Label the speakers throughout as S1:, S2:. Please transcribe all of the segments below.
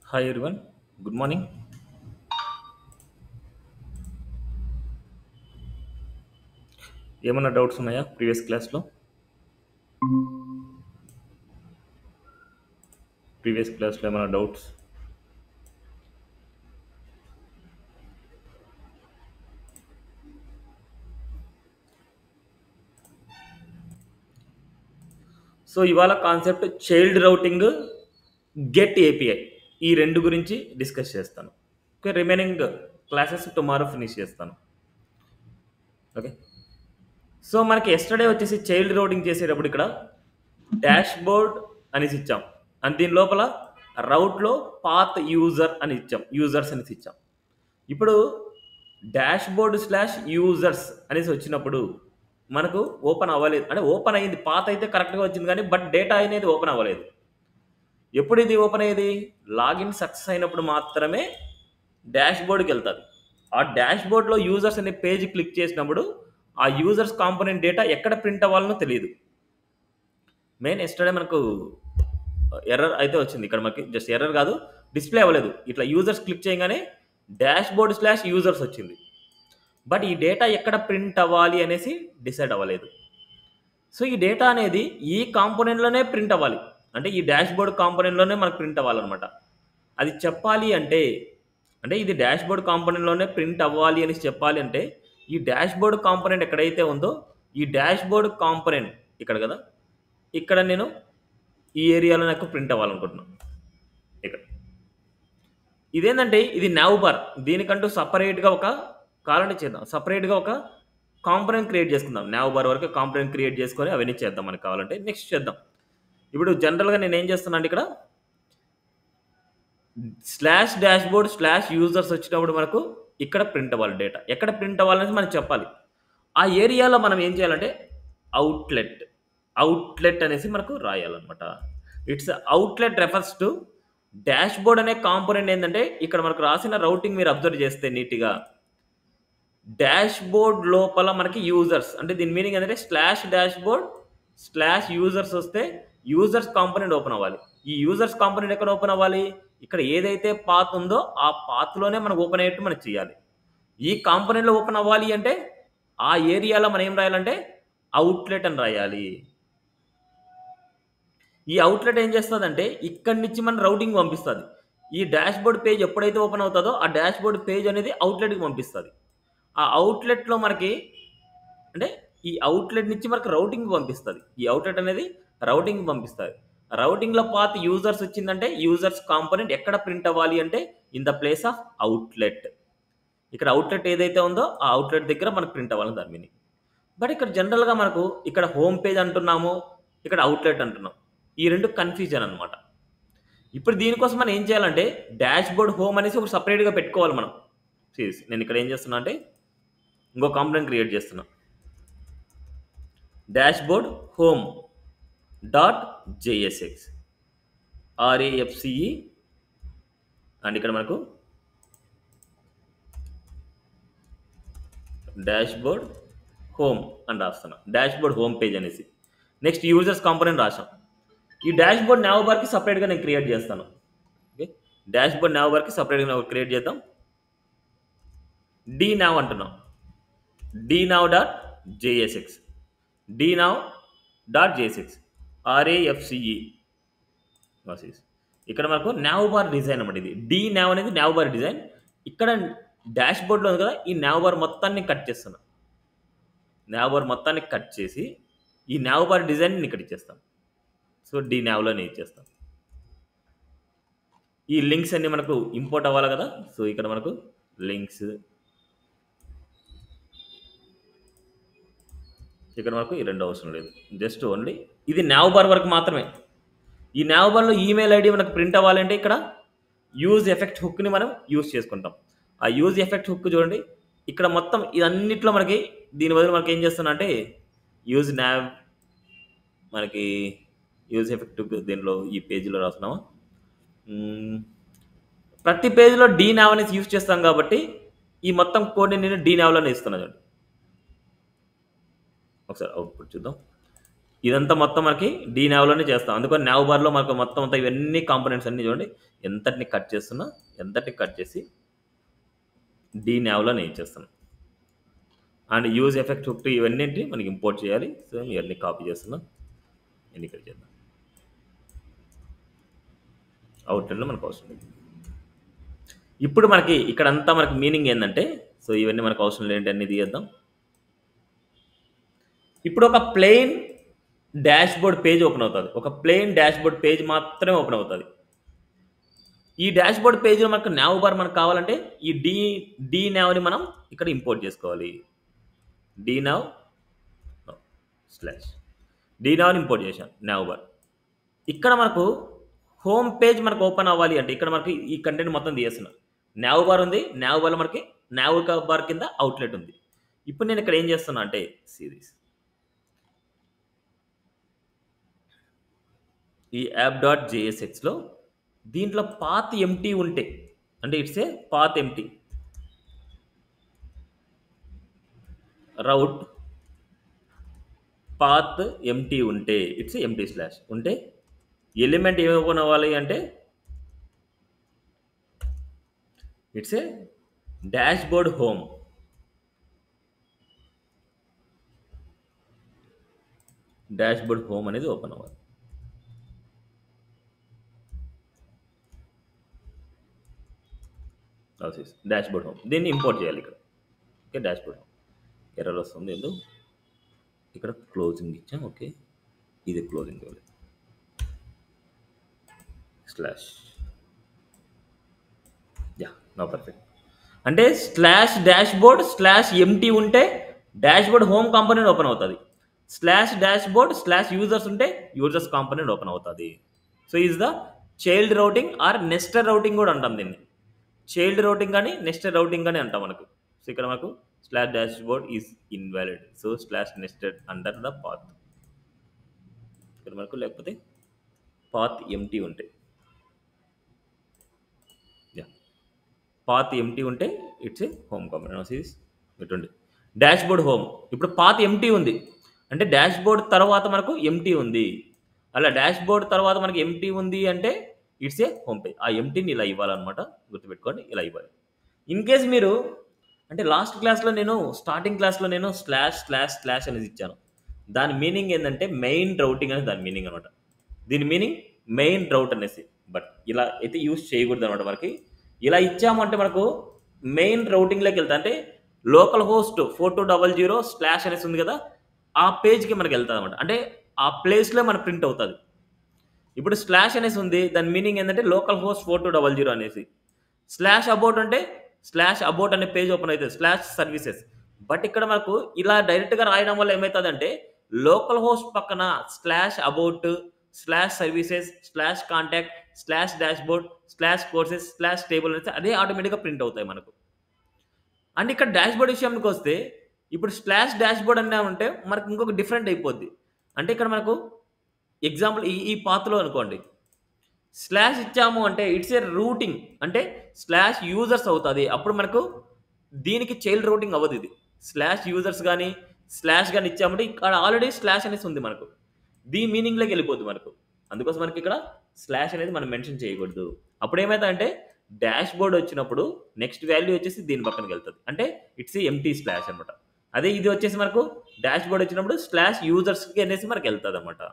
S1: Hi everyone, good morning. ఏమన్నా doubts ఉన్నాయా previous క్లాస్లో ఏమైనా డౌట్స్? సో ఇవాళ concept child routing, get API, ఈ రెండు గురించి డిస్కస్ చేస్తాను. Okay, remaining classes tomorrow finish చేస్తాను. ఓకే, సో మనకి ఎస్టర్డే వచ్చేసి చైల్డ్ రౌటింగ్ చేసేటప్పుడు ఇక్కడ డాష్ బోర్డ్ అనేసి ఇచ్చాం, అండ్ దీని లోపల రౌట్లో పాత్ యూజర్ అని ఇచ్చాం, యూజర్స్ అనేసి ఇచ్చాం. ఇప్పుడు డాష్ బోర్డ్ స్లాష్ యూజర్స్ అనేసి వచ్చినప్పుడు మనకు ఓపెన్ అవ్వలేదు, అంటే ఓపెన్ అయ్యింది, పాత అయితే కరెక్ట్గా వచ్చింది కానీ బట్ డేటా అనేది ఓపెన్ అవ్వలేదు. ఎప్పుడు ఇది ఓపెన్ అయ్యేది? లాగిన్ సక్సెస్ అయినప్పుడు మాత్రమే డాష్ బోర్డ్కి వెళ్తుంది. ఆ డాష్ బోర్డ్లో యూజర్స్ అనే పేజ్ క్లిక్ చేసినప్పుడు ఆ యూజర్స్ కాంపోనెంట్ డేటా ఎక్కడ ప్రింట్ అవ్వాలనో తెలియదు. మెయిన్ ఎస్టర్డే మనకు ఎర్రర్ అయితే వచ్చింది, ఇక్కడ మనకి జస్ట్ ఎర్రర్ కాదు, డిస్ప్లే అవ్వలేదు. ఇట్లా యూజర్స్ క్లిక్ చేయగానే డాష్ బోర్డ్ స్లాష్ యూజర్స్ వచ్చింది, బట్ ఈ డేటా ఎక్కడ ప్రింట్ అవ్వాలి అనేసి డిసైడ్ అవ్వలేదు. సో ఈ డేటా అనేది ఈ కాంపోనెంట్లోనే ప్రింట్ అవ్వాలి, అంటే ఈ డాష్ బోర్డ్ కాంపోనెంట్లోనే మనకు ప్రింట్ అవ్వాలన్నమాట. అది చెప్పాలి అంటే, ఇది డాష్ బోర్డ్ కాంపోనెంట్లోనే ప్రింట్ అవ్వాలి అని చెప్పాలి అంటే ఈ డాష్ బోర్డ్ కాంపోనెంట్ ఎక్కడైతే ఉందో ఈ డాష్ బోర్డ్ కాంపోనెంట్ ఇక్కడ కదా, ఇక్కడ నేను ఈ ఏరియాలో నాకు ప్రింట్ అవ్వాలనుకుంటున్నాను. ఇక్కడ ఇదేంటంటే ఇది నావ్ బార్, దీనికంటూ సపరేట్గా ఒక కావాలంటే చేద్దాం, సపరేట్గా ఒక కాంపోనెంట్ క్రియేట్ చేసుకుందాం. నావ్ బార్ వరకు కాంపోనెంట్ క్రియేట్ చేసుకొని అవన్నీ చేద్దాం మనకు కావాలంటే. నెక్స్ట్ చేద్దాం. ఇప్పుడు జనరల్గా నేను ఏం చేస్తున్నా అంటే ఇక్కడ slash dashboard slash users వచ్చినప్పుడు మనకు ఇక్కడ ప్రింట్ అవ్వాలి డేటా, ఎక్కడ ప్రింట్ అవ్వాలనేది మనం చెప్పాలి. ఆ ఏరియాలో మనం ఏం చేయాలంటే అవుట్లెట్ అనేసి మనకు రాయాలన్నమాట. It's outlet refers to dashboard అనే కాంపోనెంట్. ఏంటంటే ఇక్కడ మనకు రాసిన రౌటింగ్ మీరు అబ్జర్వ్ చేస్తే నీట్గా డాష్ బోర్డ్ లోపల మనకి యూజర్స్, అంటే దీని మీనింగ్ ఏంటంటే slash dashboard slash users వస్తే యూజర్స్ కాంపోనెంట్ ఓపెన్ అవ్వాలి. ఈ యూజర్స్ కాంపోనెంట్ ఎక్కడ ఓపెన్ అవ్వాలి? ఇక్కడ ఏదైతే పాత్ ఉందో ఆ పాత్లోనే మనం ఓపెన్ అయ్యేట్టు మనం చేయాలి. ఈ కాంపోనెంట్లో ఓపెన్ అవ్వాలి అంటే ఆ ఏరియాలో మనం ఏం రాయాలంటే అవుట్లెట్ అని రాయాలి. ఈ అవుట్లెట్ ఏం చేస్తుందంటే ఇక్కడి నుంచి మన రౌటింగ్ పంపిస్తుంది. ఈ డాష్ బోర్డ్ పేజ్ ఎప్పుడైతే ఓపెన్ అవుతుందో ఆ డాష్ బోర్డ్ పేజ్ అనేది అవుట్లెట్కి పంపిస్తుంది. ఆ అవుట్లెట్లో మనకి అంటే ఈ అవుట్లెట్ నుంచి మనకు రౌటింగ్ పంపిస్తుంది. ఈ అవుట్లెట్ అనేది రౌటింగ్ పంపిస్తుంది. రౌటింగ్లో పాత్ యూజర్స్ వచ్చిందంటే యూజర్స్ కాంపోనెంట్ ఎక్కడ ప్రింట్ అవ్వాలి అంటే in the place of outlet. ఇక్కడ అవుట్లెట్ ఏదైతే ఉందో ఆ అవుట్లెట్ దగ్గర మనకు ప్రింట్ అవ్వాలని దాని మీనింగ్. బట్ ఇక్కడ జనరల్గా మనకు ఇక్కడ హోమ్ పేజ్ అంటున్నాము, ఇక్కడ అవుట్లెట్ అంటున్నాం, ఈ రెండు కన్ఫ్యూజన్ అనమాట. ఇప్పుడు దీనికోసం మనం ఏం చేయాలంటే డాష్ బోర్డ్ హోమ్ అనేసి ఒక సపరేట్గా పెట్టుకోవాలి మనం. నేను ఇక్కడ ఏం చేస్తున్నా అంటే ఇంకో కాంపోనెంట్ క్రియేట్ చేస్తున్నా, dash board home dot JSX RAFCE, and ఇక్కడ మనకు డాష్ బోర్డ్ హోమ్ అని రాస్తున్నాం, డాష్ బోర్డ్ హోమ్ పేజ్ అనేసి. నెక్స్ట్ యూజర్స్ కాంపోనెంట్ రాసాం. ఈ డాష్ బోర్డ్ నావ్ బార్కి సపరేట్గా నేను క్రియేట్ చేస్తాను. ఓకే, డాష్ బోర్డ్ నావ్ బార్కి సపరేట్గా క్రియేట్ చేద్దాం. డీనావ్ అంటున్నాం, dnav dot JSX, dnav dot JSX RAFCE. ఇక్కడ మనకు నావ్ బార్ డిజైన్ అన్నమాట. ఇది డీ నావ్ అనేది నావ్ బార్ డిజైన్. ఇక్కడ డాష్ బోర్డ్లో ఉంది కదా, ఈ నావ్ బార్ మొత్తాన్ని కట్ చేస్తున్నాం. నావ్ బార్ మొత్తాన్ని కట్ చేసి ఈ నావ్ బార్ డిజైన్ ఇక్కడ ఇచ్చేస్తాం. సో డీ నావ్లోనే ఇచ్చేస్తాం. ఈ లింక్స్ అన్ని మనకు ఇంపోర్ట్ అవ్వాలి కదా, సో ఇక్కడ మనకు లింక్స్, ఇక్కడ మనకు ఈ రెండు అవసరం లేదు, జస్ట్ ఓన్లీ ఇది నావ్ బార్ వరకు మాత్రమే. ఈ నావ్ బార్లో ఈమెయిల్ ఐడి మనకు ప్రింట్ అవ్వాలంటే ఇక్కడ యూజ్ ఎఫెక్ట్ హుక్ని మనం యూజ్ చేసుకుంటాం. ఆ యూజ్ ఎఫెక్ట్ హుక్ చూడండి, ఇక్కడ మొత్తం ఇదన్నిట్లో మనకి దీని బదులు మనకి ఏం చేస్తున్నా అంటే యూజ్ నావ్, మనకి యూజ్ ఎఫెక్ట్ హుక్ దీనిలో ఈ పేజీలో రాస్తున్నాము. ప్రతి పేజీలో డీ నావ్ అనేసి యూజ్ చేస్తాం కాబట్టి ఈ మొత్తం కోడ్ని నేను డీ నావ్లోనే ఇస్తున్నాను. ఒకసారి అవుట్పుట్ చూద్దాం. ఇదంతా మొత్తం మనకి డీ నావ్లోనే చేస్తాం. అందుకని నావ్ బార్లో మనకు మొత్తం అంతా ఇవన్నీ కాంపోనెంట్స్ అన్ని చూడండి ఎంతటిని కట్ చేస్తున్నా, ఎంతటిని కట్ చేసి డీ నావ్లో నేను చేస్తాను. అండ్ యూజ్ ఎఫెక్ట్ హుక్ ఇవన్నీ మనకి ఇంపోర్ట్ చేయాలి. సో ఇవన్నీ కాపీ చేస్తున్నాం, ఎన్ని ఇక్కడ చేద్దాం. అవుట్లైన్లో మనకు అవసరం లేదు. ఇప్పుడు మనకి ఇక్కడంతా మనకి మీనింగ్ ఏంటంటే, సో ఇవన్నీ మనకు అవసరం లేంటి అన్ని తీద్దాం. ఇప్పుడు ఒక plain dash board page open అవుతుంది. ఒక ప్లెయిన్ డాష్ బోర్డ్ పేజ్ మాత్రమే ఓపెన్ అవుతుంది. ఈ డాష్ బోర్డ్ పేజ్లో మనకు నావ్ బార్ మనకు కావాలంటే ఈ డీ నావ్ని మనం ఇక్కడ ఇంపోర్ట్ చేసుకోవాలి. డీ నావ్ స్లాష్ డీ నావ్ని ఇంపోర్ట్ చేశాం నావ్ బార్. ఇక్కడ మనకు హోమ్ పేజ్ మనకు ఓపెన్ అవ్వాలి అంటే ఇక్కడ మనకి ఈ కంటెంట్ మొత్తం తీసేస్తున్నాం. నావ్ బార్ ఉంది, నావ్ బార్లో మనకి నావ్ బార్ కింద అవుట్లెట్ ఉంది. ఇప్పుడు నేను ఇక్కడ ఏం చేస్తున్నా అంటే సిరీస్ ఈ యాప్ డాట్ జేఎస్ఎక్స్లో దీంట్లో పాత్ ఎంటీ ఉంటే అంటే it's a path empty route path empty ఉంటే ఇట్స్ ఎంటీ స్లాష్ ఉంటే ఎలిమెంట్ ఏమి ఓపెన్ అవ్వాలి అంటే it's a dashboard home. Dashboard home అనేది ఓపెన్ అవ్వాలి. డాష్ బోర్డ్ హోమ్ దీన్ని ఇంపోర్ట్ చేయాలి ఇక్కడ. Okay dashboard home error వస్తుంది ఏందో ఇక్కడ క్లోజింగ్ ఇచ్చాం. ఓకే ఇది క్లోజింగ్ ఇవ్వాలి స్లాష్ యా నో పర్ఫెక్ట్. అంటే slash dashboard slash empty ఉంటే dashboard home component open అవుతుంది. Slash dashboard slash users ఉంటే యూజర్స్ కాంపోనెంట్ ఓపెన్ అవుతుంది. So is the child routing or nested routing కూడా అంటాం దీన్ని. Child routing కానీ nested routing కానీ అంటాం మనకు. సో ఇక్కడ మనకు slash dashboard is invalid, so slash nested under the path. ఇక్కడ మనకు లేకపోతే పాత్ ఎంటీ ఉంటే పాత్ ఎంటీ ఉంటే ఇట్స్ ఏ హోమ్ కాంపోనెంట్. ఇటువంటి డాష్ బోర్డ్ హోమ్ ఇప్పుడు పాత్ ఎంటీ ఉంది అంటే డాష్ బోర్డ్ తర్వాత మనకు ఎంటీ ఉంది. అలా డాష్ బోర్డ్ తర్వాత మనకి ఎంటీ ఉంది అంటే ఇట్స్ ఏ హోమ్ పేజ్. ఆ ఎంటీని ఇలా ఇవ్వాలన్నమాట, గుర్తుపెట్టుకోండి ఇలా ఇవ్వాలి. ఇన్ కేస్ మీరు అంటే లాస్ట్ క్లాస్లో స్టార్టింగ్ క్లాస్లో నేను స్లాష్ స్లాష్ స్లాష్ అనేది ఇచ్చాను. దాని మీనింగ్ ఏంటంటే మెయిన్ రౌటింగ్ అనేది దాని మీనింగ్ అనమాట. దీని మీనింగ్ మెయిన్ రౌట్ అనేసి. బట్ ఇలా అయితే యూజ్ చేయకూడదు అనమాట. మనకి ఇలా ఇచ్చామంటే మనకు మెయిన్ రౌటింగ్లోకి వెళ్తా అంటే లోకల్ హోస్ట్ 4200 స్లాష్ అనేసి ఉంది కదా, ఆ పేజ్కి మనకి వెళ్తుంది అనమాట. అంటే ఆ ప్లేస్లో మన ప్రింట్ అవుతుంది. ఇప్పుడు స్లాష్ అనేసి ఉంది, దాని మీనింగ్ ఏంటంటే లోకల్ హోస్ట్ 4200 అనేసి. స్లాష్ అబౌట్ అంటే స్లాష్ అబౌట్ అనే పేజ్ ఓపెన్ అవుతుంది, స్లాష్ సర్వీసెస్. బట్ ఇక్కడ మనకు ఇలా డైరెక్ట్గా రాయడం వల్ల ఏమవుతుందంటే లోకల్ హోస్ట్ పక్కన slash about slash services slash contact slash dashboard slash courses slash table అనేసి అదే ఆటోమేటిక్గా ప్రింట్ అవుతాయి మనకు. అండ్ ఇక్కడ డాష్బోర్డ్ విషయానికి వస్తే ఇప్పుడు స్లాష్ డాష్బోర్డ్ అన్నా ఉంటే మనకు ఇంకొక డిఫరెంట్ అయిపోద్ది. అంటే ఇక్కడ మనకు ఎగ్జాంపుల్ ఈ పాత్లో అనుకోండి స్లాష్ ఇచ్చాము అంటే ఇట్స్ ఏ రూటింగ్ అంటే స్లాష్ యూజర్స్ అవుతుంది. అప్పుడు మనకు దీనికి చైల్డ్ రూటింగ్ అవ్వదు. ఇది స్లాష్ యూజర్స్ కానీ స్లాష్ కానీ ఇచ్చామంటే ఇక్కడ ఆల్రెడీ స్లాష్ అనేసి ఉంది మనకు, దీని మీనింగ్లోకి వెళ్ళిపోద్ది మనకు. అందుకోసం మనకి ఇక్కడ స్లాష్ అనేది మనం మెన్షన్ చేయకూడదు. అప్పుడు ఏమవుతుందంటే డాష్ బోర్డ్ వచ్చినప్పుడు నెక్స్ట్ వాల్యూ వచ్చేసి దీని పక్కనకి వెళ్తుంది, అంటే ఇట్స్ ఎంటీ స్లాష్ అనమాట. అదే ఇది వచ్చేసి మనకు డాష్ బోర్డ్ వచ్చినప్పుడు స్లాష్ యూజర్స్కి అనేసి మనకి వెళ్తుంది అనమాట.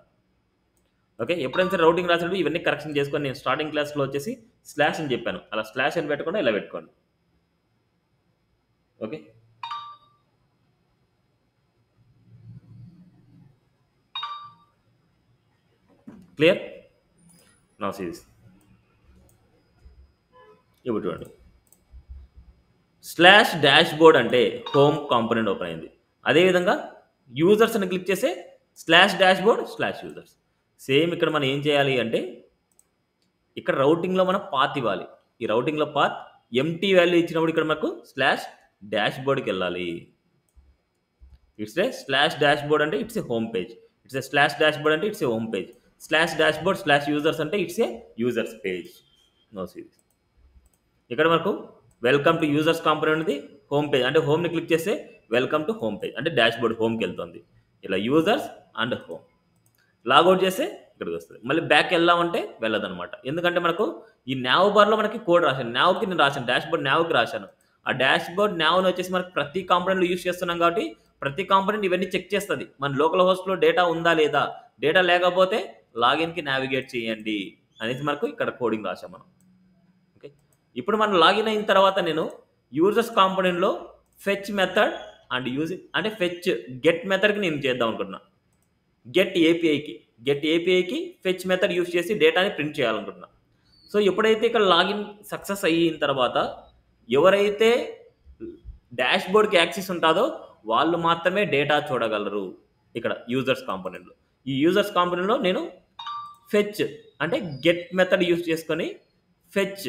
S1: ఓకే ఎప్పుడైనా సరే రౌటింగ్ రాసినప్పుడు ఇవన్నీ కరెక్షన్ చేసుకొని నేను స్టార్టింగ్ క్లాస్లో వచ్చేసి స్లాష్ అని చెప్పాను, అలా స్లాష్ అని పెట్టకుండా ఇలా పెట్టుకోండి. ఓకే క్లియర్ నా సిరీస్. ఇప్పుడు చూడండి స్లాష్ డాష్ బోర్డ్ అంటే హోమ్ కాంపోనెంట్ ఓపెన్ అయింది. అదేవిధంగా యూజర్స్ అని క్లిక్ చేస్తే slash dashboard slash users. Same ఇక్కడ మనం ఏం చేయాలి అంటే ఇక్కడ రౌటింగ్లో మనం పాత్ ఇవ్వాలి. ఈ రౌటింగ్లో పాత్ ఎంటీ వాల్యూ ఇచ్చినప్పుడు ఇక్కడ మనకు స్లాష్ డాష్ బోర్డ్కి వెళ్ళాలి. It's a slash dashboard అంటే it's a home page, it's a slash dashboard అంటే it's a home page, slash dashboard slash users అంటే it's a users page. No series. ఇక్కడ మనకు వెల్కమ్ టు యూజర్స్ కాంపోనెంట్ ఉంది, home page అంటే హోమ్ని click చేస్తే welcome to home page అంటే డాష్ బోర్డ్ హోమ్కి వెళ్తుంది. ఇలా యూజర్స్ అండ్ హోమ్. లాగౌట్ చేస్తే ఇక్కడికి వస్తుంది. మళ్ళీ బ్యాక్ వెళ్దామంటే వెళ్ళదనమాట. ఎందుకంటే మనకు ఈ నావ్ బార్‌లో మనకి కోడ్ రాశాను. నావ్‌కి నేను రాశాను. డాష్‌బోర్డ్ నావ్‌కి రాశాను. ఆ డాష్‌బోర్డ్ నావ్‌ని వచ్చేసి మనకి ప్రతి కాంపోనెంట్‌లో యూజ్ చేస్తున్నాం కాబట్టి, ప్రతి కాంపోనెంట్ ఇవన్నీ చెక్ చేస్తది. మన లోకల్ హోస్ట్‌లో డేటా ఉందా లేదా? డేటా లేకపోతే లాగిన్‌కి నావిగేట్ చేయండి అనేసి మనకు ఇక్కడ కోడింగ్ రాసాం మనం. ఓకే. ఇప్పుడు మనం లాగిన్ అయిన తర్వాత నేను యూజర్స్ కాంపోనెంట్‌లో ఫెచ్ మెథడ్ అండ్ యూజింగ్ అంటే గెట్ మెథడ్‌కి నేను చేద్దాం అనుకుంటున్నా. గెట్ ఏపీఐకి ఫెచ్ మెథడ్ యూజ్ చేసి డేటాని ప్రింట్ చేయాలనుకుంటున్నా. సో ఎప్పుడైతే ఇక్కడ లాగిన్ సక్సెస్ అయిన తర్వాత ఎవరైతే డాష్ బోర్డ్కి యాక్సెస్ ఉంటుందో వాళ్ళు మాత్రమే డేటా చూడగలరు ఇక్కడ యూజర్స్ కాంపోనెంట్లో. ఈ యూజర్స్ కాంపోనెంట్లో నేను ఫెచ్ అంటే గెట్ మెథడ్ యూజ్ చేసుకొని ఫెచ్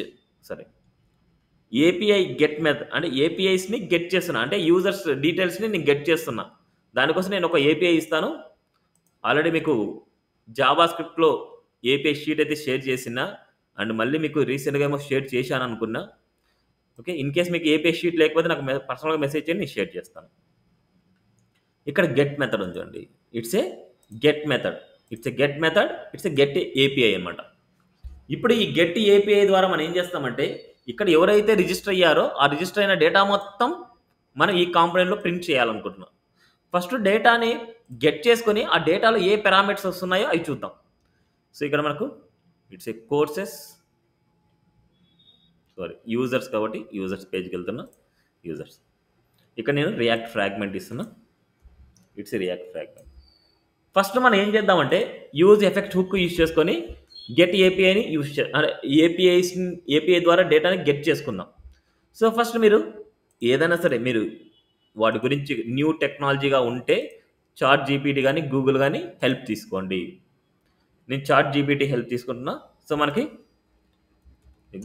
S1: సరే ఏపీఐ గెట్ మెథడ్ అంటే ఏపీఐస్ని గెట్ చేస్తున్నా, అంటే యూజర్స్ డీటెయిల్స్ని నేను గెట్ చేస్తున్నా. దానికోసం నేను ఒక ఏపీఐ ఇస్తాను. ఆల్రెడీ మీకు జావా స్క్రిప్ట్లో ఏపీఐ షీట్ అయితే షేర్ చేసిన, అండ్ మళ్ళీ మీకు రీసెంట్గా ఏమో షేర్ చేశాను అనుకున్నా. ఓకే, ఇన్ కేస్ మీకు ఏపీఐ షీట్ లేకపోతే నాకు పర్సనల్గా మెసేజ్ చేయండి, నేను షేర్ చేస్తాను. ఇక్కడ గెట్ మెథడ్ ఉందండి. It's a get method it's A get API అనమాట. ఇప్పుడు ఈ గెట్ ఏపీఐ ద్వారా మనం ఏం చేస్తామంటే ఇక్కడ ఎవరైతే రిజిస్టర్ అయ్యారో ఆ రిజిస్టర్ అయిన డేటా మొత్తం మనం ఈ కాంపోనెంట్లో ప్రింట్ చేయాలనుకుంటున్నాం. ఫస్ట్ డేటాని గెట్ చేసుకొని ఆ డేటాలో ఏ పారామీటర్స్ వస్తున్నాయో అవి చూద్దాం. సో ఇక్కడ మనకు ఇట్స్ ఏ కోర్సెస్ యూజర్స్ కాబట్టి యూజర్స్ పేజ్కి వెళ్తున్నా. యూజర్స్ ఇక్కడ నేను రియాక్ట్ ఫ్రాగ్మెంట్ ఇస్తున్నా. It's a react fragment. First మనం ఏం చేద్దామంటే యూజ్ ఎఫెక్ట్ హుక్ యూజ్ చేసుకొని గెట్ ఏపీఐని ఏపీఐ ద్వారా డేటాని గెట్ చేసుకుందాం. సో ఫస్ట్ మీరు ఏదైనా సరే మీరు వాటి గురించి న్యూ టెక్నాలజీగా ఉంటే చాట్ జీపీటీ కానీ గూగుల్ కానీ హెల్ప్ తీసుకోండి. నేను చాట్ జీపీటీ హెల్ప్ తీసుకుంటున్నా. సో మనకి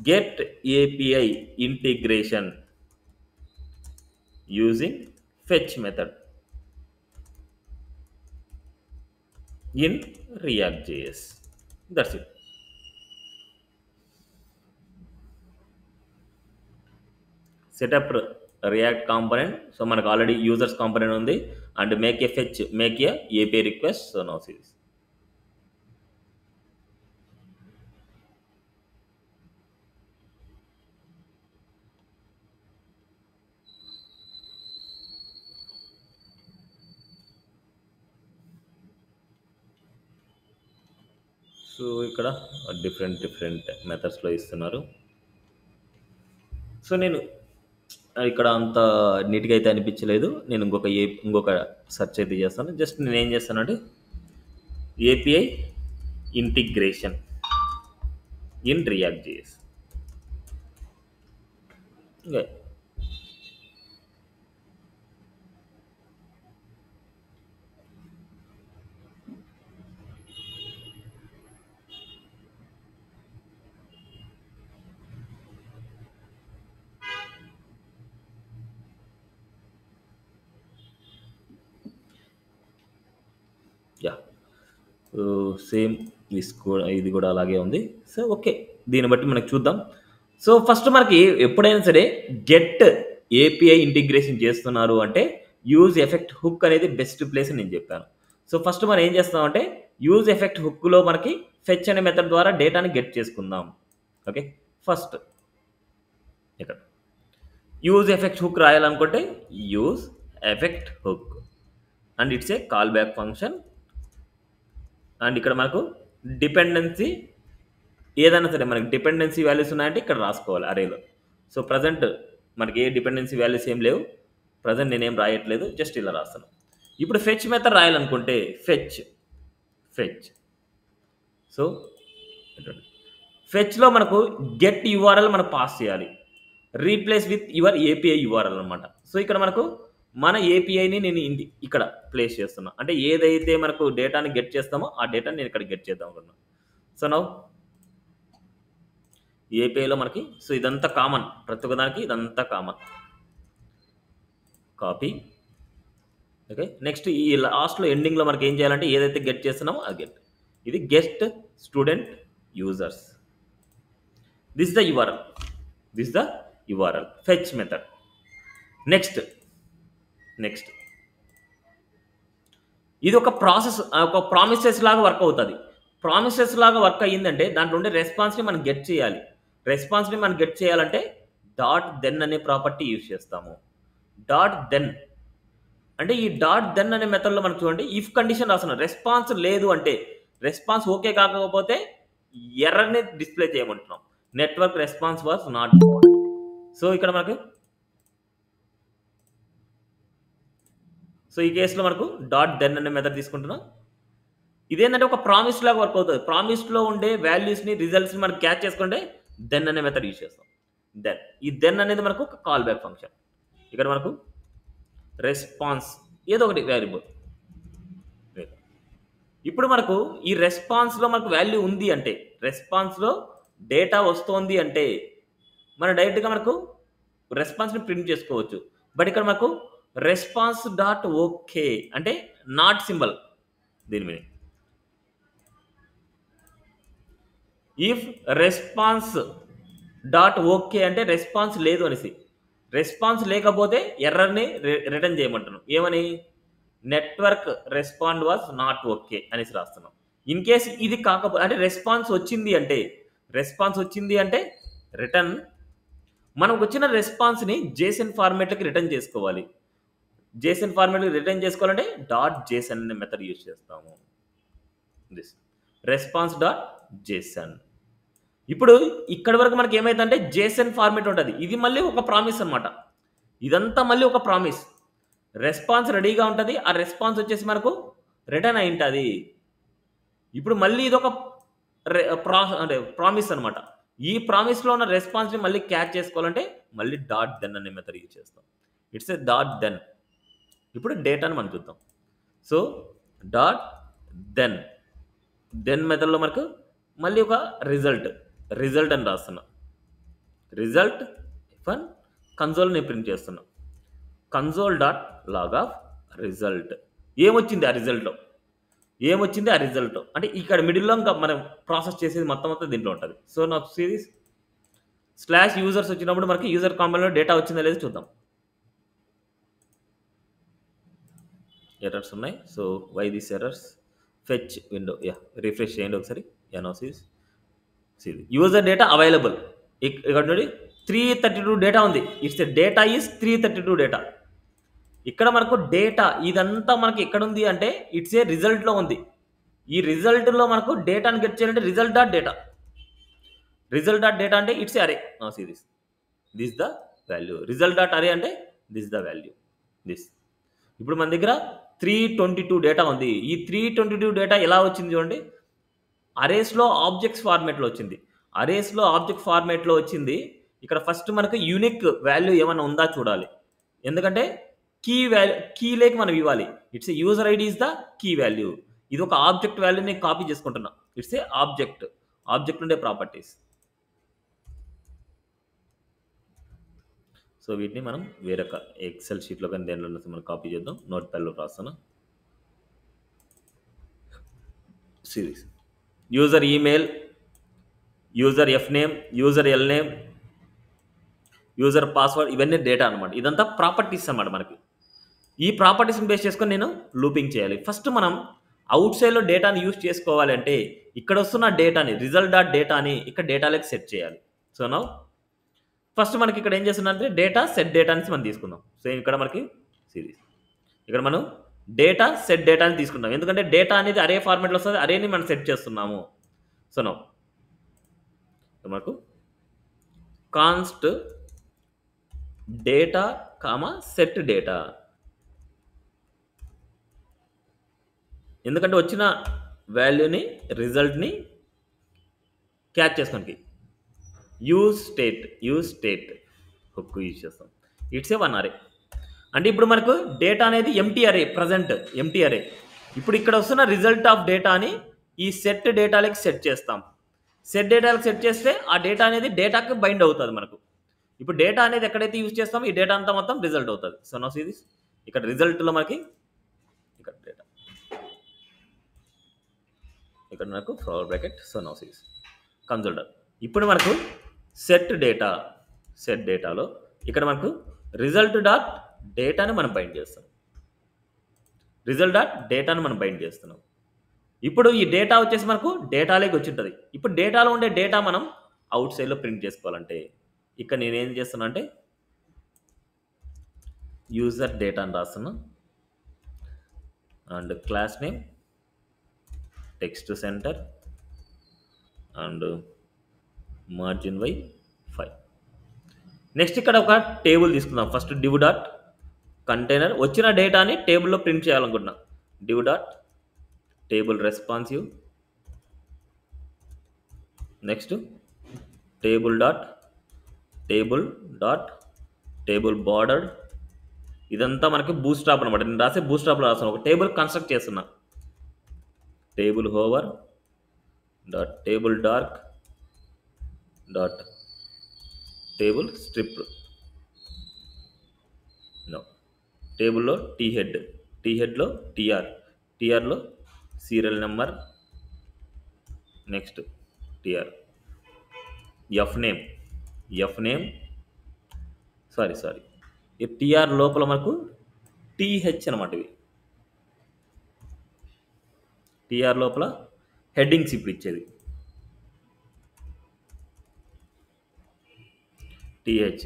S1: get API integration using fetch method in React.js. That's it. Setup React component. So మనకు ఆల్రెడీ యూజర్స్ కాంపోనెంట్ ఉంది and make a API request. So now see this. So ఇక్కడ different మెథడ్స్లో ఇస్తున్నారు. So నేను ఇక్కడ అంత నీట్గా అయితే అనిపించలేదు. నేను ఇంకొక సెర్చ్ అయితే చేస్తాను. జస్ట్ నేను ఏం చేస్తానంటే API integration in React.js. Okay, yeah same ఇది కూడా అలాగే ఉంది. సో ఓకే, దీన్ని బట్టి మనకు చూద్దాం. సో ఫస్ట్ మనకి ఎప్పుడైనా సరే గెట్ ఏపీఐ ఇంటిగ్రేషన్ చేస్తున్నారు అంటే యూజ్ ఎఫెక్ట్ హుక్ అనేది బెస్ట్ ప్లేస్ అని నేను చెప్పాను. సో ఫస్ట్ మనం ఏం చేస్తామంటే యూజ్ ఎఫెక్ట్ హుక్లో మనకి ఫెచ్ అనే మెథడ్ ద్వారా డేటాని గెట్ చేసుకుందాం. ఓకే, ఫస్ట్ ఇక్కడ యూజ్ ఎఫెక్ట్ హుక్ రాయాలనుకుంటే use effect hook and it's a callback function. And ఇక్కడ మనకు డిపెండెన్సీ ఏదైనా సరే మనకి డిపెండెన్సీ వాల్యూస్ ఉన్నాయంటే ఇక్కడ రాసుకోవాలి అరేలో. సో ప్రజెంట్ మనకి ఏ డిపెండెన్సీ వాల్యూస్ ఏం లేవు. ప్రజెంట్ నేనేం రాయట్లేదు, జస్ట్ ఇలా రాస్తాను. ఇప్పుడు ఫెచ్ మెథడ్ రాయాలనుకుంటే ఫెచ్ సో ఫెచ్లో మనకు గెట్ యూఆర్ఎల్ మనం పాస్ చేయాలి, replace with your API URL అనమాట. సో ఇక్కడ మనకు మన ఏపీఐని నేను ఇక్కడ ప్లేస్ చేస్తున్నా, అంటే ఏదైతే మనకు డేటాని గెట్ చేస్తామో ఆ డేటాని నేను ఇక్కడ గెట్ చేద్దాం అనుకున్నాను. సో నౌ ఏపీఐలో మనకి సో ఇదంతా కామన్, ప్రతి ఒక్కదానికి ఇదంతా కామన్. కాపీ. ఓకే, నెక్స్ట్ ఈ లాస్ట్లో ఎండింగ్లో మనకి ఏం చేయాలంటే ఏదైతే గెట్ చేస్తున్నామో అది గెట్. ఇది guest student users. This the URL fetch method. Next ఇది ఒక ప్రాసెస్, ఒక ప్రామిసెస్ లాగా వర్క్ అవుతుంది. ప్రామిసెస్ లాగా వర్క్ అయ్యిందంటే దాంట్లో ఉండే రెస్పాన్స్ని మనం గెట్ చేయాలి. రెస్పాన్స్ని మనం గెట్ చేయాలంటే డాట్ దెన్ అనే ప్రాపర్టీ యూజ్ చేస్తాము. డాట్ దెన్ అంటే ఈ డాట్ దెన్ అనే మెథడ్లో మనకు చూడండి, ఇఫ్ కండిషన్ రాస్తున్నాం. రెస్పాన్స్ లేదు అంటే, రెస్పాన్స్ ఓకే కాకపోతే ఎర్రర్ని డిస్ప్లే చేయమంటున్నాం. Network response was not. So ఇక్కడ మనకు ఈ కేసులో మనకు డాట్ దెన్ అనే మెథడ్ తీసుకుంటున్నాం. ఇదేంటంటే ఒక ప్రామిస్ లాగా వర్క్ అవుతుంది. ప్రామిస్లో ఉండే వాల్యూస్ని, రిజల్ట్స్ని మనం క్యాచ్ చేసుకుంటే దెన్ అనే మెథడ్ యూజ్ చేస్తాం. దెన్ ఈ దెన్ అనేది మనకు ఒక కాల్ బ్యాక్ ఫంక్షన్. ఇక్కడ మనకు రెస్పాన్స్ ఏదో ఒకటి వేరియబుల్. ఇప్పుడు మనకు ఈ రెస్పాన్స్లో మనకు వాల్యూ ఉంది అంటే, రెస్పాన్స్లో డేటా వస్తోంది అంటే మనం డైరెక్ట్గా మనకు రెస్పాన్స్ని ప్రింట్ చేసుకోవచ్చు. బట్ ఇక్కడ మనకు రెస్పాన్స్ డాట్ ఓకే అంటే నాట్ సింబల్ దీని మీద. ఇఫ్ రెస్పాన్స్ డాట్ ఓకే అంటే రెస్పాన్స్ లేదు అనేసి. రెస్పాన్స్ లేకపోతే ఎర్రర్ని రిటర్న్ చేయమంటున్నాం. ఏమని? Network respond was not okay అనేసి రాస్తున్నాం. ఇన్ కేస్ ఇది కాకపోతే అంటే రెస్పాన్స్ వచ్చింది అంటే రిటర్న్ మనకు వచ్చిన రెస్పాన్స్ని జేసన్ ఫార్మేట్లకి రిటర్న్ చేసుకోవాలి. జేసన్ ఫార్మేట్కి రిటర్న్ చేసుకోవాలంటే డాట్ జేసన్ అనే మెథడ్ యూజ్ చేస్తాము. This response dot Jason. ఇప్పుడు ఇక్కడ వరకు మనకి ఏమైందంటే జేసన్ ఫార్మేట్ ఉంటుంది. ఇది మళ్ళీ ఒక ప్రామిస్ అనమాట. ఇదంతా మళ్ళీ ఒక ప్రామిస్. రెస్పాన్స్ రెడీగా ఉంటుంది. ఆ రెస్పాన్స్ వచ్చేసి మనకు రిటర్న్ అయి ఉంటుంది. ఇప్పుడు మళ్ళీ ఇదొక అంటే ప్రామిస్ అనమాట. ఈ ప్రామిస్లో ఉన్న రెస్పాన్స్ని మళ్ళీ క్యాచ్ చేసుకోవాలంటే మళ్ళీ డాట్ దెన్ అనే మెథడ్ యూజ్ చేస్తాం. It's a dot then. ఇప్పుడు డేటాను మనం చూద్దాం. సో డాట్ దెన్ మెథడ్లో మనకు మళ్ళీ ఒక రిజల్ట్ అని రాస్తున్నాం. రిజల్ట్ ఫన్ కన్సోల్ని ప్రింట్ చేస్తున్నాం. Console dot log of result. ఏమొచ్చింది ఆ రిజల్ట్ అంటే ఇక్కడ మిడిల్లో ఇంకా మనం ప్రాసెస్ చేసేది మొత్తం దీంట్లో ఉంటుంది. సో నా సిరీస్ స్లాష్ యూజర్స్ వచ్చినప్పుడు మనకి యూజర్ కాంపౌండ్లో డేటా వచ్చిందా లేదో చూద్దాం. ఎర్రర్స్ ఉన్నాయి. So why this errors? Fetch window refresh చేయండి ఒకసారి. No series user data available. ఇక్కడ నుండి 332 డేటా ఉంది. It's data is 332 data. ఇక్కడ మనకు డేటా ఇదంతా మనకి ఎక్కడ ఉంది అంటే ఇట్స్ ఏ రిజల్ట్లో ఉంది. ఈ రిజల్ట్లో మనకు డేటాను గెట్ చేయాలంటే రిజల్ట్ డాట్ డేటా అంటే ఇట్స్ అరే series. This the value. Result dot అరే అంటే దిస్ ద వాల్యూ. దిస్ ఇప్పుడు మన దగ్గర 322 డేటా ఉంది. ఈ 322 డేటా ఎలా వచ్చింది చూడండి. అరేస్లో ఆబ్జెక్ట్స్ ఫార్మేట్లో వచ్చింది. ఇక్కడ ఫస్ట్ మనకు యూనిక్ వాల్యూ ఏమైనా ఉందా చూడాలి. ఎందుకంటే కీ లేక మనం ఇవ్వాలి. It's a user ID is the key value. ఇది ఒక ఆబ్జెక్ట్ వాల్యూని కాపీ చేసుకుంటున్నా. ఇట్స్ ఏ ఆబ్జెక్ట్ ఉండే ప్రాపర్టీస్. సో వీటిని మనం వేరొక ఎక్సెల్ షీట్లో కానీ దేనిలో మనం కాపీ చేద్దాం. నోట్ ప్యాడ్లో రాస్తాను. Series user email, user F name, user L name, user password, ఇవన్నీ డేటా అనమాట. ఇదంతా ప్రాపర్టీస్ అన్నమాట మనకి. ఈ ప్రాపర్టీస్ని బేస్ చేసుకొని నేను లూపింగ్ చేయాలి. ఫస్ట్ మనం అవుట్ సైడ్లో డేటాని యూజ్ చేసుకోవాలి అంటే ఇక్కడ వస్తున్న డేటాని రిజల్ట్ డాట్ డేటాని ఇక్కడ డేటాలోకి సెట్ చేయాలి. సో నౌ ఫస్ట్ మనకి ఇక్కడ ఏం చేస్తున్నా అంటే సెట్ డేటా నుంచి మనం తీసుకుందాం. సో ఇక్కడ మనకి సిరీస్ ఇక్కడ మనం సెట్ డేటాని తీసుకుంటాం. ఎందుకంటే డేటా అనేది అరే ఫార్మాట్లో వస్తుంది. అరేని మనం సెట్ చేస్తున్నాము. సో నౌ మనకు కాన్స్ట్ డేటా సెట్ డేటా. ఎందుకంటే వచ్చిన వాల్యూని రిజల్ట్ని క్యాచ్ చేసుకోనికి యూజ్ స్టేట్ హుక్ యూజ్ చేస్తాం. It's a one array. అంటే ఇప్పుడు మనకు డేటా అనేది ఎంటీ అరే, ప్రజెంట్ ఎంటీ అరే. ఇప్పుడు ఇక్కడ వస్తున్న రిజల్ట్ ఆఫ్ డేటాని ఈ సెట్ డేటాలకి సెట్ చేస్తాం. సెట్ డేటాలకు సెట్ చేస్తే ఆ డేటా అనేది డేటాకి బైండ్ అవుతుంది మనకు. ఇప్పుడు డేటా అనేది ఎక్కడైతే యూజ్ చేస్తామో ఈ డేటా అంతా మొత్తం రిజల్ట్ అవుతుంది. So now see this. ఇక్కడ రిజల్ట్లో మనకి ఇక్కడ డేటా, ఇక్కడ మనకు forward bracket. So now see this console. ఇప్పుడు మనకు సెట్ డేటాలో ఇక్కడ మనకు రిజల్ట్ డాట్ డేటాని మనం బైండ్ చేస్తాం. రిజల్ట్ డాట్ డేటాను మనం బైండ్ చేస్తున్నాం. ఇప్పుడు ఈ డేటా వచ్చేసి మనకు డేటాలోకి వచ్చి ఉంటుంది. ఇప్పుడు డేటాలో ఉండే డేటా మనం అవుట్ సైడ్లో ప్రింట్ చేసుకోవాలంటే ఇక్కడ నేనేం చేస్తున్నా అంటే యూజర్ డేటా అని రాస్తున్నా and class name text centre and margin y 5. Next ఇక్కడ ఒక టేబుల్ తీసుకుందాం. ఫస్ట్ div డాట్ కంటైనర్ వచ్చిన డేటాని టేబుల్లో ప్రింట్ చేయాలనుకుంటున్నా. div dot table responsive, next table dot table bordered. ఇదంతా మనకి బూస్ట్రాప్ అనమాట. నేను రాసే బూస్ట్రాప్లో రాస్తాను. ఒక టేబుల్ కన్స్ట్రక్ట్ చేస్తున్నా. Table hover dot table dark dot table strip. No టేబుల్లో టీహెడ్లో టీఆర్లో serial number, next TR, F name sorry ఈ టీఆర్ లోపల మనకు టీహెచ్ అనమాట. ఇవి టీఆర్ లోపల హెడ్డింగ్స్ ఇప్పుడు ఇచ్చేది TH,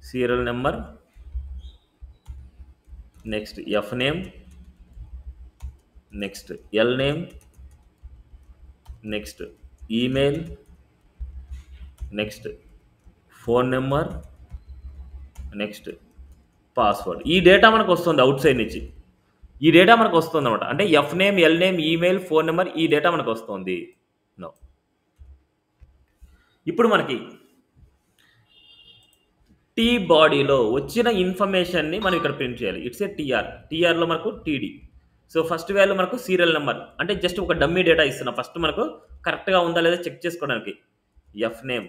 S1: serial number, next F name, next L name, next email, next phone number, next password. ఈ డేటా మనకు వస్తుంది అవుట్ సైడ్ నుంచి. ఈ డేటా మనకు వస్తుంది అనమాట. అంటే F name, L name, email, phone number, ఈ డేటా మనకు వస్తుంది. నో ఇప్పుడు మనకి టీ బాడీలో వచ్చిన ఇన్ఫర్మేషన్ని మనం ఇక్కడ ప్రింట్ చేయాలి. ఇట్స్ ఏ టీఆర్లో మనకు టీడీ. సో ఫస్ట్ వాల్యూ మనకు సీరియల్ నెంబర్, అంటే జస్ట్ ఒక డమ్మీ డేటా ఇస్తున్నా. ఫస్ట్ మనకు కరెక్ట్గా ఉందా లేదా చెక్ చేసుకోవడానికి ఎఫ్ నేమ్,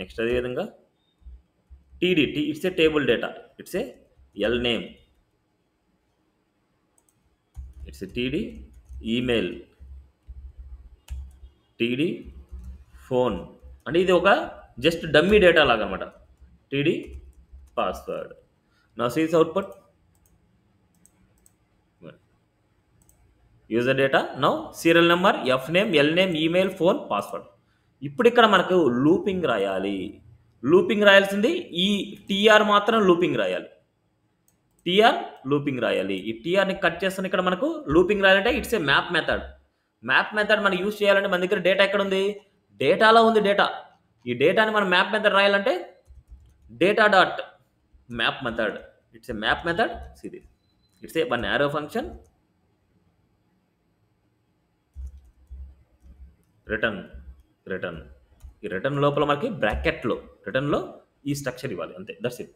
S1: నెక్స్ట్ అదేవిధంగా TD, it's a table data, it's a L name, it's a TD, email, TD, phone, అంటే ఇది ఒక జస్ట్ డమ్మీ డేటా లాగా అనమాట. TD, password. నా సీస్ output user data, now serial number, F name, L name, email, phone, password. ఇప్పుడు ఇక్కడ మనకు లూపింగ్ రాయాలి. లూపింగ్ రాయాల్సింది ఈ టీఆర్ మాత్రం లూపింగ్ రాయాలి. ఈ టీఆర్ని కట్ చేస్తాను. ఇక్కడ మనకు లూపింగ్ రాయాలంటే ఇట్స్ ఏ మ్యాప్ మెథడ్ మనం యూజ్ చేయాలంటే మన దగ్గర డేటా ఎక్కడ ఉంది? డేటాలో ఉంది డేటా. ఈ డేటాని మనం మ్యాప్ మెథడ్ రాయాలంటే data dot map method, it's A map method series, it's a one arrow function, return. ఈ రిటర్న్ లోపల మనకి బ్రాకెట్లో రిటర్న్లో ఈ స్ట్రక్చర్ ఇవ్వాలి, అంతే, దట్స్ ఇట్.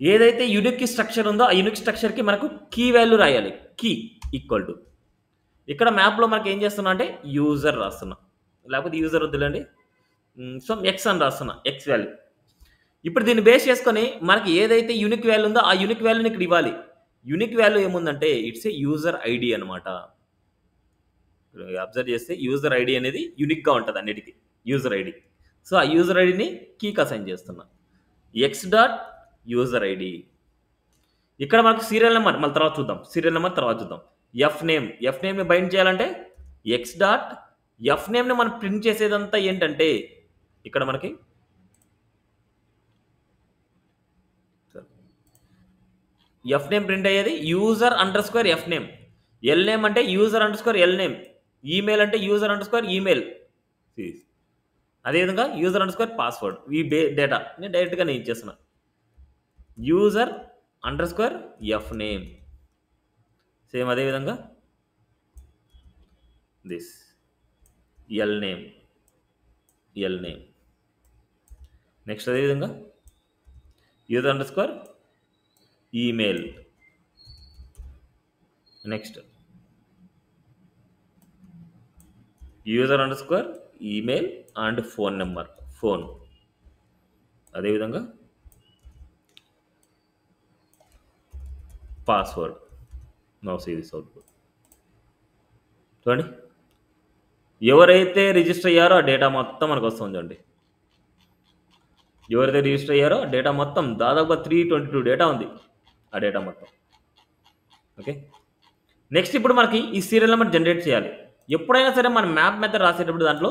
S1: ఏదైతే యూనిక్ స్ట్రక్చర్ ఉందో ఆ యూనిక్ స్ట్రక్చర్కి మనకు కీ వాల్యూ రాయాలి. కీ ఈక్వల్ టు ఇక్కడ మ్యాప్లో మనకి ఏం చేస్తున్నా అంటే యూజర్ రాస్తున్నా, లేకపోతే యూజర్ వద్దులేండి, సో ఎక్స్ అని రాస్తున్నా, ఎక్స్ వాల్యూ. ఇప్పుడు దీన్ని బేస్ చేసుకొని మనకి ఏదైతే యూనిక్ వాల్యూ ఉందో ఆ యూనిక్ వాల్యూని ఇక్కడ ఇవ్వాలి. యూనిక్ వాల్యూ ఏముందంటే ఇట్స్ ఏ యూజర్ ఐడి అనమాట. అబ్జర్వ్ చేస్తే యూజర్ ఐడి అనేది యూనిక్గా ఉంటుంది అన్నిటికీ, యూజర్ ఐడి. సో ఆ యూజర్ ఐడిని కీకి అసైన్ చేస్తున్నా. X dot user ID. ఇక్కడ మనకు సీరియల్ నెంబర్ మళ్ళీ తర్వాత చూద్దాం. ఎఫ్ నేమ్ని బైండ్ చేయాలంటే ఎక్స్ డాట్ ఎఫ్ నేమ్ని మనం ప్రింట్ చేసేదంతా ఏంటంటే ఇక్కడ మనకి ఎఫ్ నేమ్ ప్రింట్ అయ్యేది user underscore F name. L name అంటే user under square L name. Email అంటే యూజర్ అండర్ స్క్వేర్ ఈమెయిల్. అదేవిధంగా యూజర్ అండర్ స్క్వేర్ పాస్వర్డ్. ఈ డేటా నేను డైరెక్ట్గా నేను ఇచ్చేస్తున్నా. User underscore F name, same అదేవిధంగా దిస్ ఎల్ నేమ్. నెక్స్ట్ అదేవిధంగా user underscore email, next user underscore email and phone number, phone. అదేవిధంగా password. Now see this output. చూడండి, ఎవరైతే రిజిస్టర్ అయ్యారో ఆ డేటా మొత్తం మనకు వస్తుంది. చూడండి, ఎవరైతే రిజిస్టర్ అయ్యారో డేటా మొత్తం దాదాపుగా 322 డేటా ఉంది ఆ డేటా మొత్తం. ఓకే, నెక్స్ట్ ఇప్పుడు మనకి ఈ సీరియల్ నెంబర్ జనరేట్ చేయాలి. ఎప్పుడైనా సరే మనం మ్యాప్ మెథడ్ రాసేటప్పుడు దాంట్లో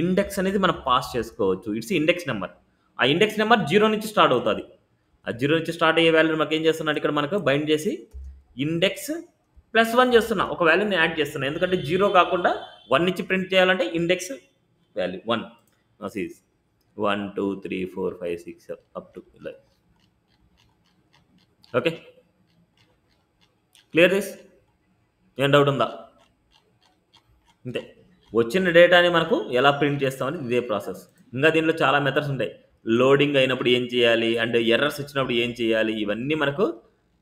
S1: ఇండెక్స్ అనేది మనం పాస్ చేసుకోవచ్చు. It's index number. ఆ ఇండెక్స్ నెంబర్ 0 నుంచి స్టార్ట్ అవుతుంది. ఆ 0 నుంచి స్టార్ట్ అయ్యే వాల్యూ మనకి ఏం చేస్తున్నాడు ఇక్కడ మనకు బైండ్ చేసి ఇండెక్స్ +1 చేస్తున్నా. ఒక వాల్యూని యాడ్ చేస్తున్నా. ఎందుకంటే 0 కాకుండా 1 నుంచి ప్రింట్ చేయాలంటే index value 1 is 1 2 3 4 5 6 up to ఇలా. Okay, clear this? ఏం డౌట్ ఉందా? అంతే. వచ్చిన డేటాని మనకు ఎలా ప్రింట్ చేస్తామని ఇదే ప్రాసెస్. ఇంకా దీనిలో చాలా మెథడ్స్ ఉంటాయి. లోడింగ్ అయినప్పుడు ఏం చేయాలి, అండ్ ఎర్రర్స్ వచ్చినప్పుడు ఏం చేయాలి, ఇవన్నీ మనకు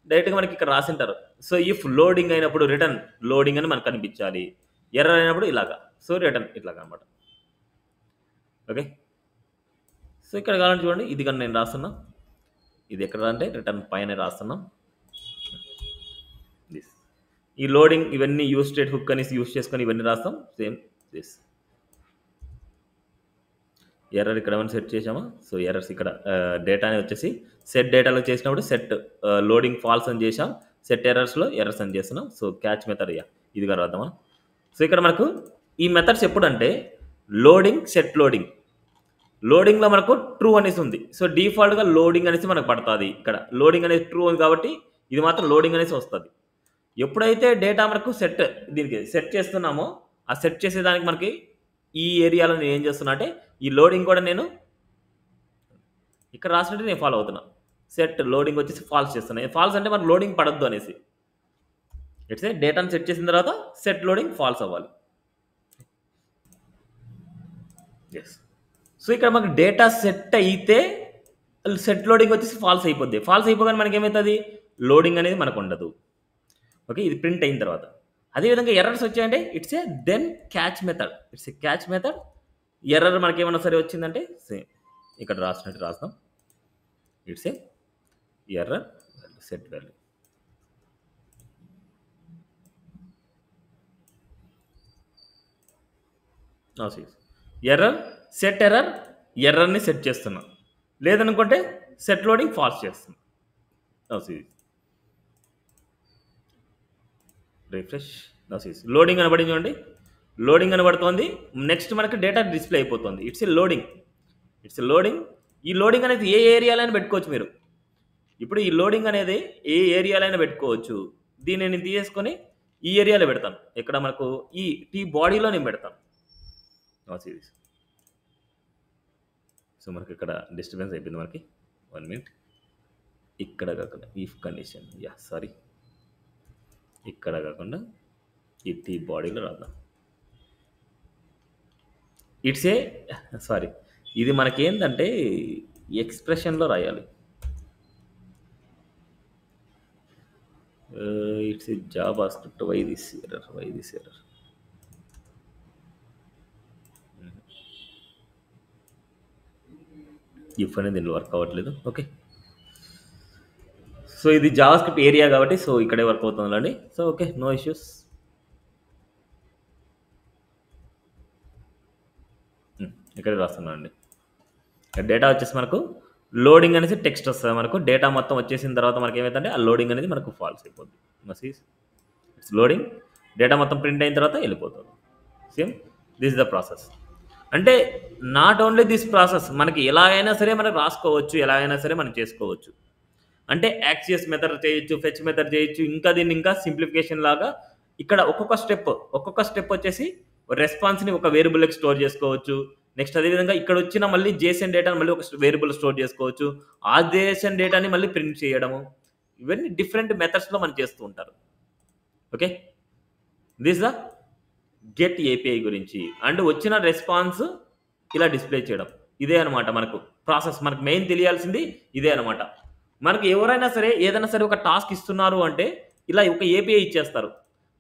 S1: డైరెక్ట్గా మనకి ఇక్కడ రాసింటారు. సో ఇఫ్ లోడింగ్ అయినప్పుడు రిటర్న్ లోడింగ్ అని మనకు కనిపించాలి, ఎర్రర్ అయినప్పుడు ఇలాగా, సో రిటర్న్ ఇట్లాగా అనమాట. ఓకే, సో ఇక్కడ కావాలంటే చూడండి, ఇది కానీ నేను రాస్తున్నా. ఇది ఎక్కడ అంటే రిటర్న్ పైన రాస్తున్నాం. దిస్ ఈ లోడింగ్ ఇవన్నీ యూజ్ స్టేట్ హుక్ అని యూజ్ చేసుకొని ఇవన్నీ రాస్తాం. సేమ్ దిస్ ఎర్రర్ ఇక్కడ ఏమైనా సెట్ చేసామా? సో ఎర్రర్స్ ఇక్కడ డేటాని వచ్చేసి సెట్ డేటాలో చేసినప్పుడు సెట్ లోడింగ్ ఫాల్స్ అని చేసాం, సెట్ ఎర్రర్స్లో ఎర్రర్స్ అని చేస్తున్నాం. సో క్యాచ్ మెథడ్ ఇదిగా రాద్దామా? సో ఇక్కడ మనకు ఈ మెథడ్స్ ఎప్పుడంటే లోడింగ్, సెట్ లోడింగ్. లోడింగ్లో మనకు ట్రూ అనేసి ఉంది. సో డిఫాల్ట్గా లోడింగ్ అనేసి మనకు పడుతుంది. ఇక్కడ లోడింగ్ అనేది ట్రూ ఉంది కాబట్టి ఇది మాత్రం లోడింగ్ అనేసి వస్తుంది. ఎప్పుడైతే డేటా మనకు దీనికి సెట్ చేస్తున్నామో ఆ సెట్ చేసేదానికి మనకి ఈ ఏరియాలో నేను ఏం చేస్తున్నా అంటే ఈ లోడింగ్ కూడా నేను ఇక్కడ రాసినట్టు నేను ఫాలో అవుతున్నా. సెట్ లోడింగ్ వచ్చేసి ఫాల్స్ చేస్తున్నా. ఫాల్స్ అంటే మనకు లోడింగ్ పడద్దు అనేసి. ఇట్స్ డేటాను సెట్ చేసిన తర్వాత సెట్ లోడింగ్ ఫాల్స్ అవ్వాలి. ఎస్, సో ఇక్కడ మనకు డేటా సెట్ అయితే సెట్ లోడింగ్ వచ్చేసి ఫాల్స్ అయిపోద్ది. ఫాల్స్ అయిపోగానే మనకి ఏమవుతుంది, లోడింగ్ అనేది మనకు ఉండదు. ఓకే, ఇది ప్రింట్ అయిన తర్వాత. అదేవిధంగా ఎర్రర్స్ వచ్చాయంటే it's a then catch method. It's a catch method. Error మనకి ఏమన్నా సరే వచ్చిందంటే సేమ్ ఇక్కడ రాసినట్టు రాస్తాం. It's a error set value. Error set error, ఎర్రర్ని సెట్ చేస్తున్నాం. లేదనుకుంటే సెట్ లోడింగ్ ఫాల్స్ చేస్తున్నాం. రిఫ్రెష్. లోడింగ్ అనబడింది చూడండి, లోడింగ్ అనబడుతోంది. నెక్స్ట్ మనకి డేటా డిస్ప్లే అయిపోతుంది. It's loading. ఈ లోడింగ్ అనేది ఏ ఏరియాలైనా పెట్టుకోవచ్చు మీరు. ఇప్పుడు ఈ లోడింగ్ అనేది ఏ ఏరియాలైనా పెట్టుకోవచ్చు. దీన్ని నేను తీసుకొని ఈ ఏరియాలో పెడతాను. ఇక్కడ మనకు ఈ బాడీలో నేను పెడతాను. సో మనకి ఇక్కడ డిస్టర్బెన్స్ అయిపోయింది మనకి. 1 మినిట్. ఇక్కడ కాకుండా ఇఫ్ కండిషన్, సారీ, ఇక్కడ కాకుండా ఈ బాడీలో రాద్దాం. ఇట్స్ ఏ సారీ, ఇది మనకేంటంటే ఎక్స్ప్రెషన్లో రాయాలి. It's a JavaScript. Why this error? If అనేది దీనిలో వర్క్ అవ్వట్లేదు. ఓకే, సో ఇది జావా స్క్రిప్ట్ ఏరియా కాబట్టి సో ఇక్కడే వర్క్ అవుతుందండి. So okay, no issues. ఇక్కడే రాస్తున్నాను అండి. డేటా వచ్చేసి మనకు లోడింగ్ అనేసి టెక్స్ట్ వస్తుంది. మనకు డేటా మొత్తం వచ్చేసిన తర్వాత మనకి ఏమైందంటే ఆ లోడింగ్ అనేది మనకు ఫాల్స్ అయిపోద్ది. It's loading. డేటా మొత్తం ప్రింట్ అయిన తర్వాత వెళ్ళిపోతుంది. Same this is the process. అంటే నాట్ ఓన్లీ దిస్ ప్రాసెస్, మనకి ఎలాగైనా సరే మనకు రాసుకోవచ్చు, ఎలాగైనా సరే మనం చేసుకోవచ్చు. అంటే యాక్సియస్ మెథడ్ చేయొచ్చు, ఫెచ్ మెథడ్ చేయొచ్చు. ఇంకా దీన్ని ఇంకా సింప్లిఫికేషన్ లాగా ఇక్కడ ఒక్కొక్క స్టెప్ వచ్చేసి రెస్పాన్స్ని ఒక వేరియబుల్కి స్టోర్ చేసుకోవచ్చు. నెక్స్ట్ అదేవిధంగా ఇక్కడ వచ్చిన మళ్ళీ జేసన్ డేటాని మళ్ళీ ఒక వేరియబుల్ స్టోర్ చేసుకోవచ్చు. ఆ జేసన్ డేటాని మళ్ళీ ప్రింట్ చేయడము, ఇవన్నీ డిఫరెంట్ మెథడ్స్లో మనం చేస్తూ ఉంటారు. Okay, this the get API గురించి. అండ్ వచ్చిన రెస్పాన్స్ ఇలా డిస్ప్లే చేయడం, ఇదే అనమాట మనకు ప్రాసెస్. మనకు మెయిన్ తెలియాల్సింది ఇదే అనమాట. మనకు ఎవరైనా సరే ఏదైనా సరే ఒక టాస్క్ ఇస్తున్నారు అంటే ఇలా ఒక ఏపీఐ ఇచ్చేస్తారు.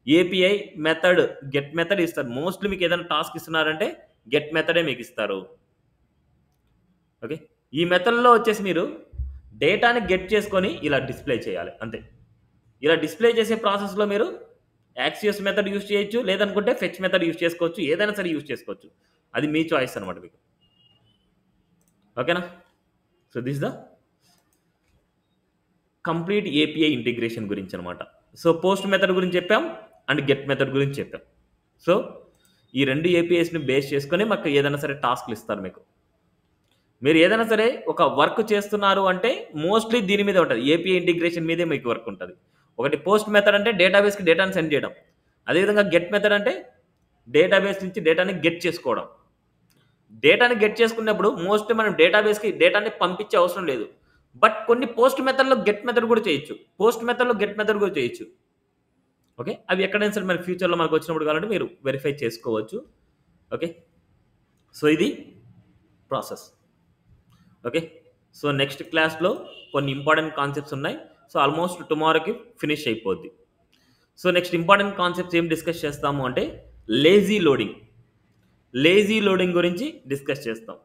S1: ఏపీఐ మెథడ్, గెట్ మెథడ్ ఇస్తారు. మోస్ట్లీ మీకు ఏదైనా టాస్క్ ఇస్తున్నారంటే గెట్ మెథడే మీకు ఇస్తారు. ఓకే, ఈ మెథడ్లో వచ్చేసి మీరు డేటాని గెట్ చేసుకొని ఇలా డిస్ప్లే చేయాలి అంతే. ఇలా డిస్ప్లే చేసే ప్రాసెస్లో మీరు యాక్సియస్ మెథడ్ యూజ్ చేయొచ్చు, లేదనుకుంటే ఫెచ్ మెథడ్ యూజ్ చేసుకోవచ్చు. ఏదైనా సరే యూజ్ చేసుకోవచ్చు, అది మీ చాయిస్ అనమాట మీకు. ఓకేనా? So this the complete API integration గురించి అనమాట. సో పోస్ట్ మెథడ్ గురించి చెప్పాం అండ్ గెట్ మెథడ్ గురించి చెప్పాం. సో ఈ రెండు ఏపీఐస్ని బేస్ చేసుకొని మాకు ఏదైనా సరే టాస్క్లు ఇస్తారు మీకు. మీరు ఏదైనా సరే ఒక వర్క్ చేస్తున్నారు అంటే మోస్ట్లీ దీని మీద ఉంటుంది, ఏపీఐ ఇంటిగ్రేషన్ మీదే మీకు వర్క్ ఉంటుంది. ఒకటి పోస్ట్ మెథడ్ అంటే డేటాబేస్కి డేటాని సెండ్ చేయడం, అదేవిధంగా గెట్ మెథడ్ అంటే డేటాబేస్ నుంచి డేటాని గెట్ చేసుకోవడం. డేటాని గెట్ చేసుకున్నప్పుడు మోస్ట్లీ మనం డేటాబేస్కి డేటాని పంపించే అవసరం లేదు, బట్ కొన్ని పోస్ట్ మెథడ్లో గెట్ మెథడ్ కూడా చేయొచ్చు, పోస్ట్ మెథడ్లో గెట్ మెథడ్ కూడా చేయొచ్చు. ఓకే, అవి ఎక్కడైనా సరే మన ఫ్యూచర్లో మనకు వచ్చినప్పుడు కావాలంటే మీరు వెరిఫై చేసుకోవచ్చు. ఓకే, సో ఇది ప్రాసెస్. ఓకే, సో నెక్స్ట్ క్లాస్లో కొన్ని ఇంపార్టెంట్ కాన్సెప్ట్స్ ఉన్నాయి. సో ఆల్మోస్ట్ టుమారోకి ఫినిష్ అయిపోద్ది. సో నెక్స్ట్ ఇంపార్టెంట్ కాన్సెప్ట్స్ ఏం డిస్కస్ చేస్తాము అంటే లేజీ లోడింగ్ గురించి డిస్కస్ చేస్తాం.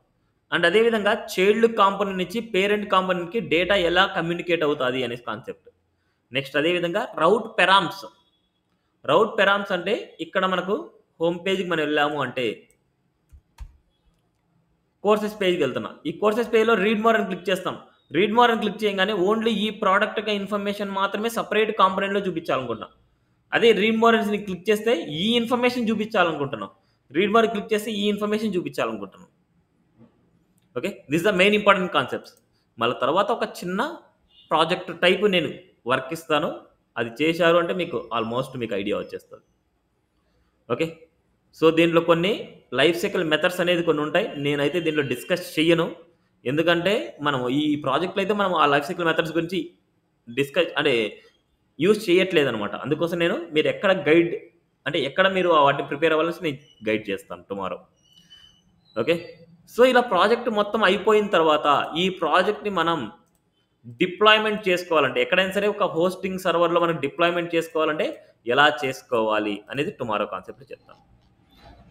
S1: అండ్ అదేవిధంగా చైల్డ్ కాంపోనెంట్ నుంచి పేరెంట్ కాంపోనెంట్కి డేటా ఎలా కమ్యూనికేట్ అవుతుంది అనే కాన్సెప్ట్. నెక్స్ట్ అదేవిధంగా రౌట్ పెరామ్స్ అంటే ఇక్కడ మనకు హోమ్ పేజ్కి మనం వెళ్ళాము అంటే కోర్సెస్ పేజ్కి వెళ్తున్నాం. ఈ కోర్సెస్ పేజ్లో రీడ్ మోర్ అని క్లిక్ చేస్తాం. రీడ్ మోర్ అని క్లిక్ చేయగానే ఓన్లీ ఈ ప్రోడక్ట్ ఇన్ఫర్మేషన్ మాత్రమే సపరేట్ కాంపోనెంట్లో చూపించాలనుకుంటున్నాం. అదే రీడ్ మోర్ అని క్లిక్ చేస్తే ఈ ఇన్ఫర్మేషన్ చూపించాలనుకుంటున్నాం. రీడ్ మోర్ క్లిక్ చేస్తే ఈ ఇన్ఫర్మేషన్ చూపించాలనుకుంటున్నాం. Okay, this the main important concepts. మళ్ళీ తర్వాత ఒక చిన్న ప్రాజెక్ట్ టైపు నేను వర్క్ ఇస్తాను, అది చేశారు అంటే మీకు ఆల్మోస్ట్ మీకు ఐడియా వచ్చేస్తుంది. ఓకే, సో దీంట్లో కొన్ని లైఫ్ సైకిల్ మెథడ్స్ అనేది కొన్ని ఉంటాయి, నేనైతే దీంట్లో డిస్కస్ చెయ్యను, ఎందుకంటే మనం ఈ ప్రాజెక్ట్లో అయితే మనం ఆ లైఫ్ సైకిల్ మెథడ్స్ గురించి డిస్కస్ అంటే యూజ్ చేయట్లేదు అనమాట. అందుకోసం నేను మీరు ఎక్కడ గైడ్ అంటే ఎక్కడ మీరు వాటిని ప్రిపేర్ అవ్వాలని నేను గైడ్ చేస్తాను టుమారో. ఓకే, సో ఇలా ప్రాజెక్ట్ మొత్తం అయిపోయిన తర్వాత ఈ ప్రాజెక్ట్ని మనం డిప్లాయ్మెంట్ చేసుకోవాలంటే ఎక్కడైనా సరే ఒక హోస్టింగ్ సర్వర్లో మనం డిప్లాయ్మెంట్ చేసుకోవాలంటే ఎలా చేసుకోవాలి అనేది టుమారో కాన్సెప్ట్ చెప్తాను.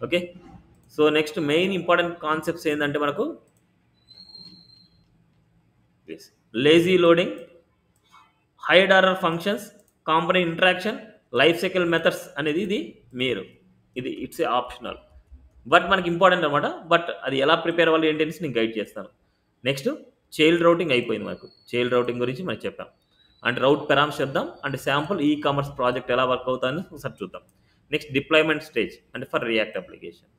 S1: Okay, so next main important concepts ఏంటంటే మనకు lazy loading, hire order functions, component interaction, life cycle methods అనేది ఇది ఇట్స్ ఏ ఆప్షనల్, బట్ మనకి ఇంపార్టెంట్ అనమాట. బట్ అది ఎలా ప్రిపేర్ అవ్వాలి ఏంటి అనేసి నేను గైడ్ చేస్తాను. నెక్స్ట్ చైల్డ్ రౌటింగ్ అయిపోయింది, మనకు చైల్డ్ రౌటింగ్ గురించి మనం చెప్పాం. అండ్ రౌట్ పెరామ్స్ చెప్దాం, and sample e commerce project ఎలా వర్క్ అవుతుందని ఒకసారి చూద్దాం. నెక్స్ట్ డిప్లాయ్మెంట్ స్టేజ్ అంటే ఫర్ రియాక్ట్ అప్లికేషన్.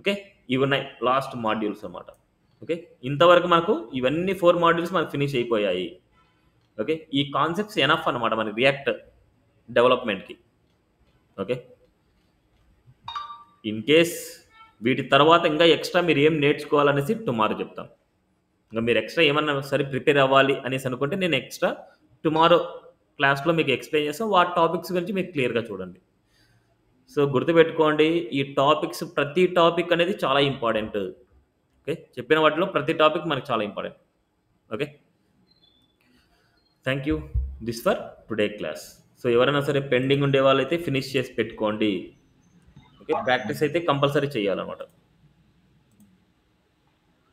S1: ఓకే, ఇవి ఉన్నాయి లాస్ట్ మాడ్యూల్స్ అన్నమాట. ఓకే, ఇంతవరకు మనకు ఇవన్నీ 4 మాడ్యూల్స్ మనకు ఫినిష్ అయిపోయాయి. ఓకే, ఈ కాన్సెప్ట్స్ ఎనఫ్ అనమాట మనకి రియాక్ట్ డెవలప్మెంట్కి. ఓకే, ఇన్ కేస్ వీటి తర్వాత ఇంకా ఎక్స్ట్రా మీరు ఏం నేర్చుకోవాలనేసి టుమారో చెప్తాను. ఇంకా మీరు ఎక్స్ట్రా ఏమన్నా సరే ప్రిపేర్ అవ్వాలి అనేసి అనుకుంటే నేను ఎక్స్ట్రా టుమారో క్లాస్లో మీకు ఎక్స్ప్లెయిన్ చేస్తాను. వాటి టాపిక్స్ గురించి మీకు క్లియర్గా చూడండి. సో గుర్తుపెట్టుకోండి, ఈ టాపిక్స్ ప్రతి టాపిక్ అనేది చాలా ఇంపార్టెంట్. ఓకే, చెప్పిన వాటిలో ప్రతి టాపిక్ మనకు చాలా important. Okay, thank you, this for today class. So ఎవరైనా సరే పెండింగ్ ఉండే వాళ్ళైతే ఫినిష్ చేసి పెట్టుకోండి. ఓకే, ప్రాక్టీస్ అయితే కంపల్సరీ చేయాలన్నమాట.